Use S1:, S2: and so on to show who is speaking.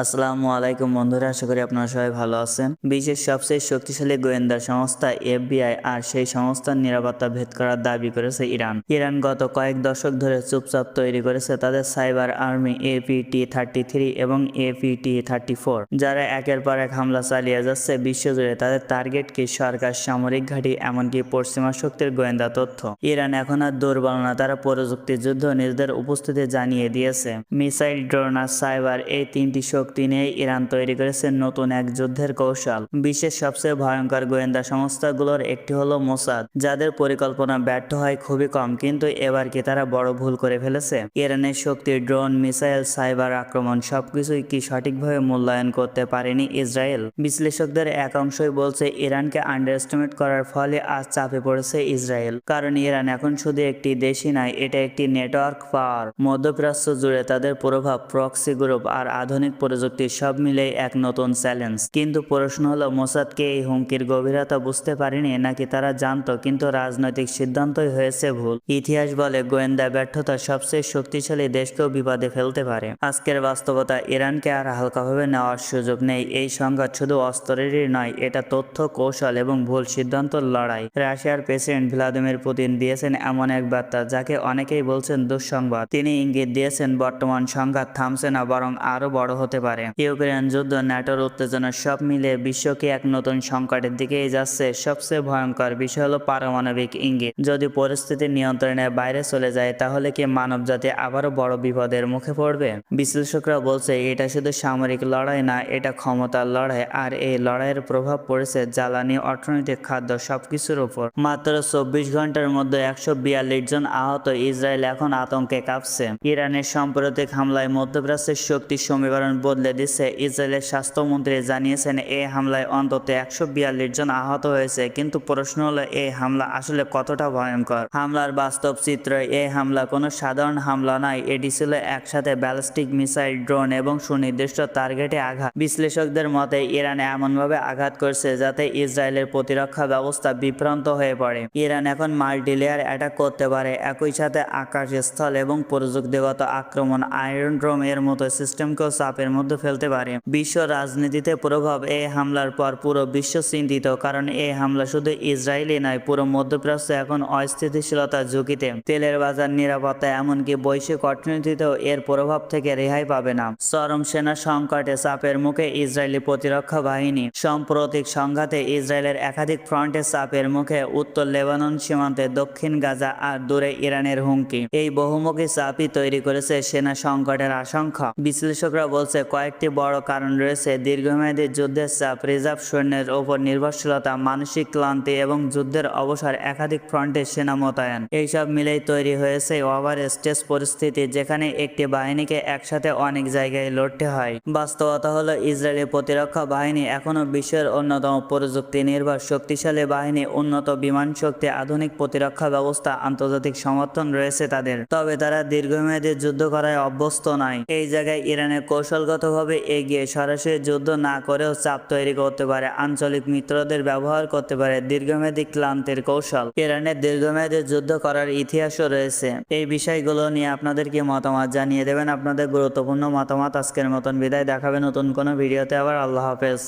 S1: আসসালামু আলাইকুম বন্ধুরা, আশা করি আপনারা সবাই ভালো আছেন। বিশ্বের সবচেয়ে শক্তিশালী গোয়েন্দা সংস্থা এফবিআই আর সেই সংস্থার নিরাপত্তা ভেদ করার দাবি করেছে ইরান। ইরান গত কয়েক দশক ধরে চুপচাপ তৈরি করেছে তাদের সাইবার আর্মি APT-33 এবং APT-34, যারা একের পর এক হামলা চালিয়ে যাচ্ছে বিশ্বজুড়ে। তাদের টার্গেট কি সরকার, সামরিক ঘাঁটি, এমনকি পশ্চিমা শক্তির গোয়েন্দা তথ্য। ইরান এখন আর দুর্বল না, তারা প্রযুক্তি যুদ্ধ নিজেদের উপস্থিতি জানিয়ে দিয়েছে। মিসাইল, ড্রোন আর সাইবার, এই তিনটি শক্তি নিয়ে ইরান তৈরি করেছে নতুন এক যুদ্ধের কৌশল। বিশ্বের সবচেয়ে ভয়ঙ্কর গোয়েন্দা সংস্থাগুলোর একটি হলো মোসাদ, যাদের পরিকল্পনা ব্যর্থ হয় খুবই কম, কিন্তু এবার কি তারা বড় ভুল করে ফেলেছে? ইরানের শক্তি, ড্রোন, মিসাইল, সাইবার আক্রমণ সবকিছুই কি সঠিকভাবে মূল্যায়ন করতে পারেনি ইসরায়েল? বিশ্লেষকদের এক অংশই বলছে ইরানকে আন্ডার এস্টিমেট করার ফলে আজ চাপে পড়েছে ইসরায়েল। কারণ ইরান এখন শুধু একটি দেশই নয়, এটা একটি নেটওয়ার্ক পাওয়ার। মধ্যপ্রাচ্য জুড়ে তাদের প্রভাব, প্রক্সি গ্রুপ আর আধুনিক প্রযুক্তি সব মিলে এক নতুন চ্যালেঞ্জ। কিন্তু প্রশ্ন হলো, মোসাদকে এই হুমকির গভীরতা বুঝতে পারেনি, নাকি তারা জানতো কিন্তু রাজনৈতিক সিদ্ধান্তই হয়েছে ভুল? ইতিহাস বলে গোয়েন্দা ব্যর্থতা সবচেয়ে শক্তিশালী দেশকেও বিপদে ফেলতে পারে। আজকের বাস্তবতা, ইরানকে আর হালকাভাবে নেওয়ার সুযোগ নেই। এই সংঘাত শুধু অস্ত্রেরই নয়, এটা তথ্য, কৌশল এবং ভুল সিদ্ধান্তর লড়াই। রাশিয়ার প্রেসিডেন্ট ভ্লাদিমির পুতিন দিয়েছেন এমন এক বার্তা যাকে অনেকেই বলছেন দুঃসংবাদ। তিনি ইঙ্গিত দিয়েছেন বর্তমান সংঘাত থামছে না, বরং আরো বড় হতে পারে। ইউক্রেন যুদ্ধ, ন্যাটোর উত্তেজনা সব মিলে বিশ্বকে এক নতুন সংকটের দিকেই যাচ্ছে। সবচেয়ে ভয়ঙ্কর বিষয় হলো পারমাণবিক ইঙ্গিত। যদি পরিস্থিতি নিয়ন্ত্রণের বাইরে চলে যায়, তাহলে কি মানবজাতি আবারও বড় বিপদের মুখে পড়বে? বিশ্লেষকরা বলছে এটা শুধু সামরিক লড়াই না, এটা ক্ষমতার লড়াই। আর এই লড়াইয়ের প্রভাব পড়েছে জ্বালানি, অর্থনৈতিক, খাদ্য সবকিছুর উপর। মাত্র 24 ঘন্টার মধ্যে 142 জন আহত। ইসরায়েল এখন আতঙ্কে কাঁপছে। ইরানের সাম্প্রতিক হামলায় মধ্যপ্রাচ্যের শক্তির সমীকরণ বদলে দিচ্ছে। ইসরায়েলের স্বাস্থ্যমন্ত্রী জানিয়েছেন এই হামলায় অন্তত 142 জন আহত হয়েছে। কিন্তু প্রশ্ন হলো, এই হামলা আসলে কতটা ভয়ঙ্কর? হামলার বাস্তব চিত্র, এই হামলা কোনো সাধারণ হামলা নয়, এটি ছিল একসাথে ব্যালিস্টিক মিসাইল, ড্রোন এবং সুনির্দিষ্ট টার্গেটে আঘাত। বিশ্লেষকদের মতে ইরান এমনভাবে আঘাত করছে যাতে ইসরায়েলের প্রতিরক্ষা ব্যবস্থা বিভ্রান্ত হয়ে পড়ে। ইরান এখন মাল্টিলেয়ার অ্যাটাক করতে পারে, একই সাথে আকাশ, স্থল এবং প্রযুক্তিগত আক্রমণ, আয়রন ড্রোম এর মতো সিস্টেমকেও চাপের মধ্যে ফেলতে পারে। বিশ্ব রাজনীতিতে প্রভাব, এই হামলার পর পুরো বিশ্ব চিন্তিত। কারণ এই হামলা শুধু ইসরায়েলি নয়, পুরো মধ্যপ্রাচ্য এখন অস্থিতিশীলতার ঝুঁকিতে। তেলের বাজার, নিরাপত্তা, এমনকি বৈশ্বিক অর্থনীতিতেও এর প্রভাব থেকে রেহাই পাবে না। চরম সেনা সংকটে চাপের মুখে ইসরায়েলি প্রতিরক্ষা বাহিনী। সাম্প্রতিক সংঘাতে ইসরায়েলের একাধিক ফ্রন্টে চাপের মুখে। উত্তর লেবানন সীমান্তে, দক্ষিণ গাজা আর দূরে ইরানের হুমকি। এই বহুমুখী চাপই তৈরি করেছে সেনা সংকটের আশঙ্কা। বিশ্লেষকরা বলছে কয়েকটি বড় কারণ রয়েছে: দীর্ঘমেয়াদী যুদ্ধের চাপ, রিজার্ভ সৈন্যের ওপর নির্ভরশীলতা, মানসিক ক্লান্তি এবং যুদ্ধের অবসর, একাধিক ফ্রন্টে সেনা মোতায়েন। এইসব মিলেই তৈরি হয়েছে ওভার স্ট্রেস পরিস্থিতি, যেখানে একটি বাহিনীকে একসাথে অনেক জায়গায় লড়তে হয়। বাস্তবতা হলো, ইসরায়েলি প্রতিরক্ষা বাহিনী এখনও বিশ্বের অন্যতম প্রযুক্তি নির্ভর শক্তিশালী বাহিনী। উন্নত বিমান শক্তি, আধুনিক প্রতিরক্ষা ব্যবস্থা, আন্তর্জাতিক সমর্থন রয়েছে তাদের। তবে তারা দীর্ঘমেয়াদী যুদ্ধ করায় অভ্যস্ত নয়। এই জায়গায় ইরানের কৌশলগতভাবে এগিয়ে সরাসরি যুদ্ধ না করেও চাপ তৈরি করতে পারে, আঞ্চলিক মিত্রদের ব্যবহার করতে পারে। দীর্ঘমেয়াদী ক্লান্তির কৌশল, ইরানের দীর্ঘমেয়াদী যুদ্ধ করার ইতিহাসও রয়েছে। এই বিষয়গুলো নিয়ে আপনাদের কি মতামত জানিয়ে দেবেন আপনাদের গুরুত্বপূর্ণ মতামত। আজকের মতন বিদায়, দেখাবে নতুন কোনো ভিডিওতে আবার। আল্লাহ হাফেজ।